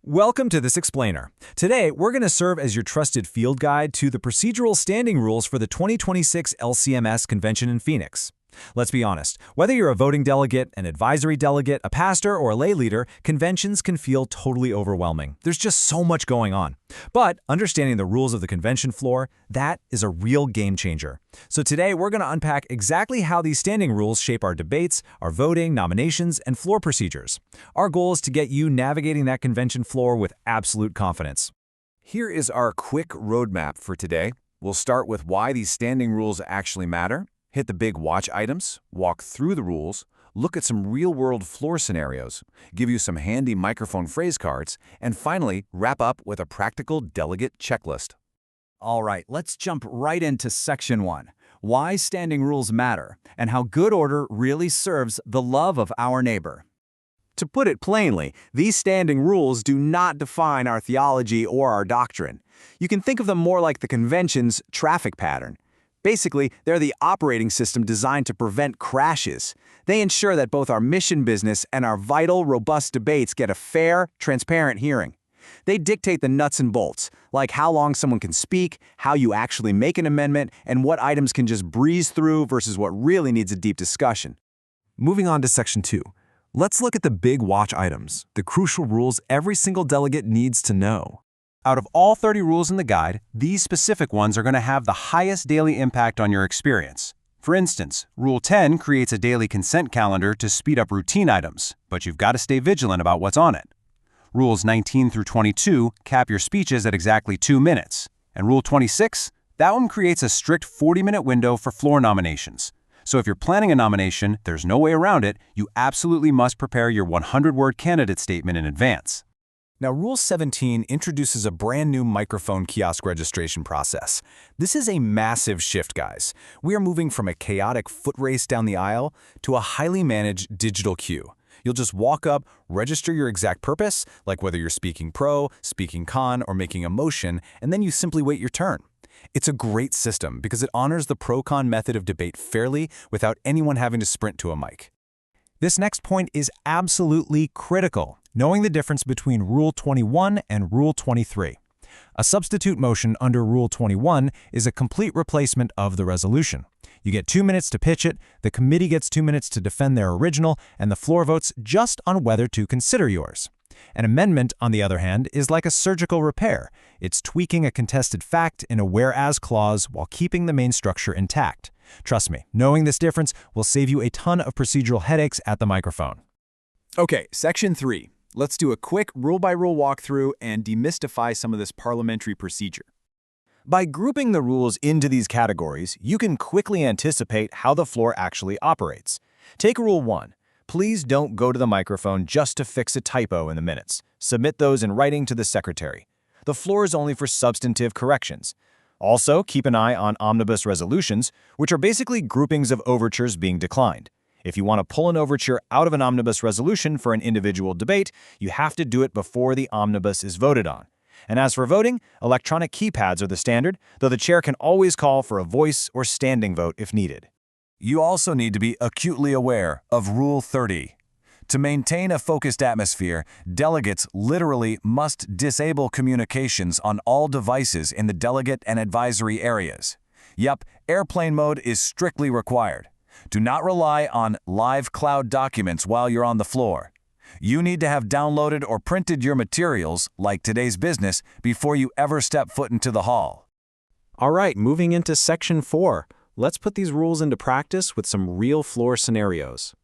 Welcome to this explainer. Today, we're going to serve as your trusted field guide to the procedural standing rules for the 2026 LCMS Convention in Phoenix. Let's be honest, whether you're a voting delegate, an advisory delegate, a pastor, or a lay leader, conventions can feel totally overwhelming. There's just so much going on. But understanding the rules of the convention floor, that is a real game changer. So today, we're going to unpack exactly how these standing rules shape our debates, our voting, nominations, and floor procedures. Our goal is to get you navigating that convention floor with absolute confidence. Here is our quick roadmap for today. We'll start with why these standing rules actually matter, hit the big watch items, walk through the rules, look at some real-world floor scenarios, give you some handy microphone phrase cards, and finally, wrap up with a practical delegate checklist. All right, let's jump right into Section 1, why standing rules matter, and how good order really serves the love of our neighbor. To put it plainly, these standing rules do not define our theology or our doctrine. You can think of them more like the convention's traffic pattern. Basically, they're the operating system designed to prevent crashes. They ensure that both our mission business and our vital, robust debates get a fair, transparent hearing. They dictate the nuts and bolts, like how long someone can speak, how you actually make an amendment, and what items can just breeze through versus what really needs a deep discussion. Moving on to Section 2. Let's look at the big watch items, the crucial rules every single delegate needs to know. Out of all 30 rules in the guide, these specific ones are going to have the highest daily impact on your experience. For instance, Rule 10 creates a daily consent calendar to speed up routine items, but you've got to stay vigilant about what's on it. Rules 19 through 22 cap your speeches at exactly 2 minutes. And Rule 26, that one creates a strict 40-minute window for floor nominations. So if you're planning a nomination, there's no way around it, you absolutely must prepare your 100-word candidate statement in advance. Now, Rule 17 introduces a brand new microphone kiosk registration process. This is a massive shift, guys. We are moving from a chaotic foot race down the aisle to a highly managed digital queue. You'll just walk up, register your exact purpose, like whether you're speaking pro, speaking con, or making a motion, and then you simply wait your turn. It's a great system because it honors the pro-con method of debate fairly without anyone having to sprint to a mic. This next point is absolutely critical, knowing the difference between Rule 21 and Rule 23. A substitute motion under Rule 21 is a complete replacement of the resolution. You get 2 minutes to pitch it, the committee gets 2 minutes to defend their original, and the floor votes just on whether to consider yours. An amendment, on the other hand, is like a surgical repair. It's tweaking a contested fact in a whereas clause while keeping the main structure intact. Trust me, knowing this difference will save you a ton of procedural headaches at the microphone. Okay, Section 3. Let's do a quick rule-by-rule walkthrough and demystify some of this parliamentary procedure. By grouping the rules into these categories, you can quickly anticipate how the floor actually operates. Take Rule 1. Please don't go to the microphone just to fix a typo in the minutes. Submit those in writing to the secretary. The floor is only for substantive corrections. Also, keep an eye on omnibus resolutions, which are basically groupings of overtures being declined. If you want to pull an overture out of an omnibus resolution for an individual debate, you have to do it before the omnibus is voted on. And as for voting, electronic keypads are the standard, though the chair can always call for a voice or standing vote if needed. You also need to be acutely aware of Rule 30. To maintain a focused atmosphere, delegates literally must disable communications on all devices in the delegate and advisory areas. Yep, airplane mode is strictly required. Do not rely on live cloud documents while you're on the floor. You need to have downloaded or printed your materials, like today's business, before you ever step foot into the hall. All right, moving into Section 4. Let's put these rules into practice with some real floor scenarios.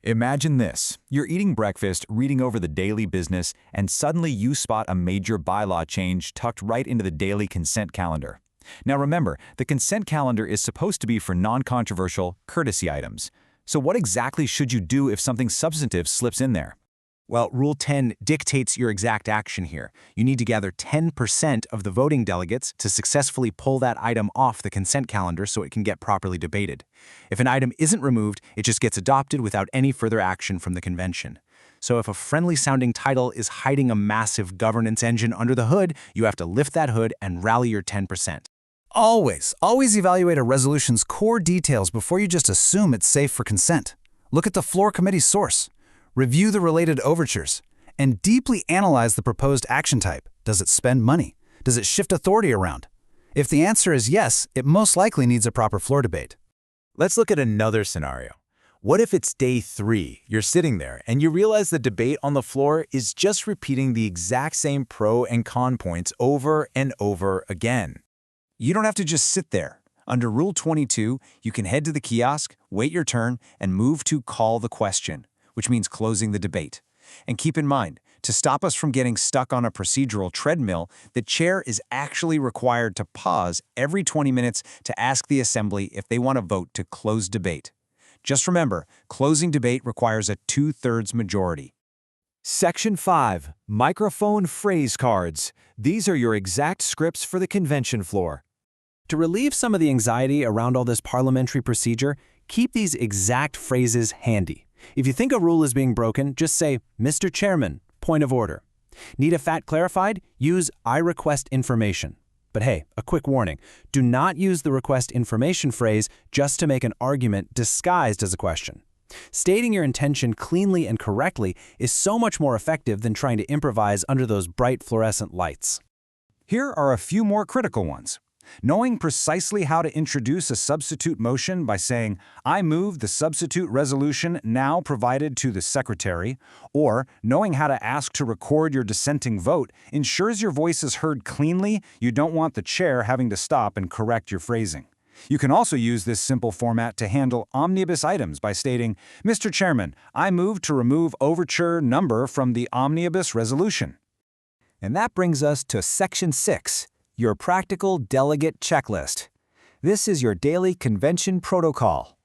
Imagine this. You're eating breakfast, reading over the daily business, and suddenly you spot a major bylaw change tucked right into the daily consent calendar. Now remember, the consent calendar is supposed to be for non-controversial, courtesy items. So what exactly should you do if something substantive slips in there? Well, Rule 10 dictates your exact action here. You need to gather 10% of the voting delegates to successfully pull that item off the consent calendar so it can get properly debated. If an item isn't removed, it just gets adopted without any further action from the convention. So if a friendly-sounding title is hiding a massive governance engine under the hood, you have to lift that hood and rally your 10%. Always evaluate a resolution's core details before you just assume it's safe for consent. Look at the floor committee source. Review the related overtures. and deeply analyze the proposed action type. Does it spend money? Does it shift authority around? If the answer is yes, it most likely needs a proper floor debate. Let's look at another scenario. What if it's day 3, you're sitting there, and you realize the debate on the floor is just repeating the exact same pro and con points over and over again? You don't have to just sit there. Under Rule 22, you can head to the kiosk, wait your turn, and move to call the question, which means closing the debate. And keep in mind, to stop us from getting stuck on a procedural treadmill, the chair is actually required to pause every 20 minutes to ask the assembly if they want to vote to close debate. Just remember, closing debate requires a 2/3 majority. Section 5. Microphone phrase cards. These are your exact scripts for the convention floor. To relieve some of the anxiety around all this parliamentary procedure, keep these exact phrases handy. If you think a rule is being broken, just say, "Mr. Chairman, point of order." Need a fact clarified? Use "I request information." But hey, a quick warning. Do not use the request information phrase just to make an argument disguised as a question. Stating your intention cleanly and correctly is so much more effective than trying to improvise under those bright fluorescent lights. Here are a few more critical ones. Knowing precisely how to introduce a substitute motion by saying, "I move the substitute resolution now provided to the Secretary," or knowing how to ask to record your dissenting vote ensures your voice is heard cleanly. You don't want the chair having to stop and correct your phrasing. You can also use this simple format to handle omnibus items by stating, "Mr. Chairman, I move to remove overture number from the omnibus resolution." And that brings us to Section 6, your practical delegate checklist. This is your daily convention protocol.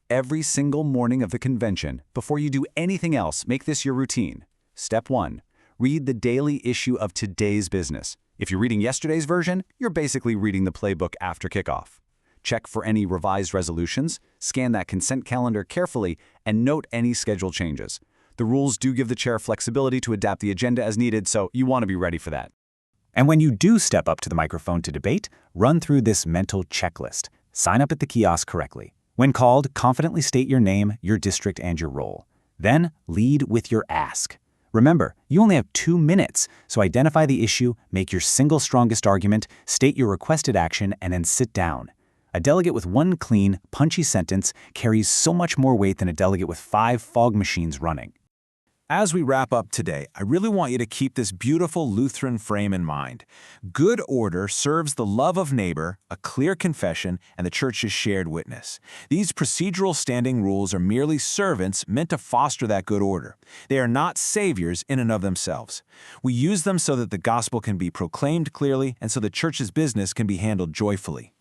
Every single morning of the convention, before you do anything else, make this your routine. Step 1. Read the daily issue of today's business. If you're reading yesterday's version, you're basically reading the playbook after kickoff. Check for any revised resolutions, scan that consent calendar carefully, and note any schedule changes. The rules do give the chair flexibility to adapt the agenda as needed, so you want to be ready for that. And when you do step up to the microphone to debate, run through this mental checklist. Sign up at the kiosk correctly. When called, confidently state your name, your district, and your role. Then, lead with your ask. Remember, you only have 2 minutes, so identify the issue, make your single strongest argument, state your requested action, and then sit down. A delegate with one clean, punchy sentence carries so much more weight than a delegate with 5 fog machines running. As we wrap up today, I really want you to keep this beautiful Lutheran frame in mind. Good order serves the love of neighbor, a clear confession, and the church's shared witness. These procedural standing rules are merely servants meant to foster that good order. They are not saviors in and of themselves. We use them so that the gospel can be proclaimed clearly and so the church's business can be handled joyfully.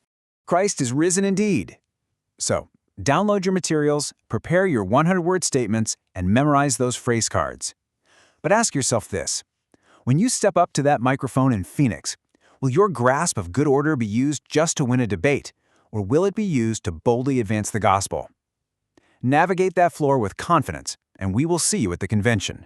Christ is risen indeed. So, download your materials, prepare your 100-word statements, and memorize those phrase cards. But ask yourself this. When you step up to that microphone in Phoenix, will your grasp of good order be used just to win a debate, or will it be used to boldly advance the gospel? Navigate that floor with confidence, and we will see you at the convention.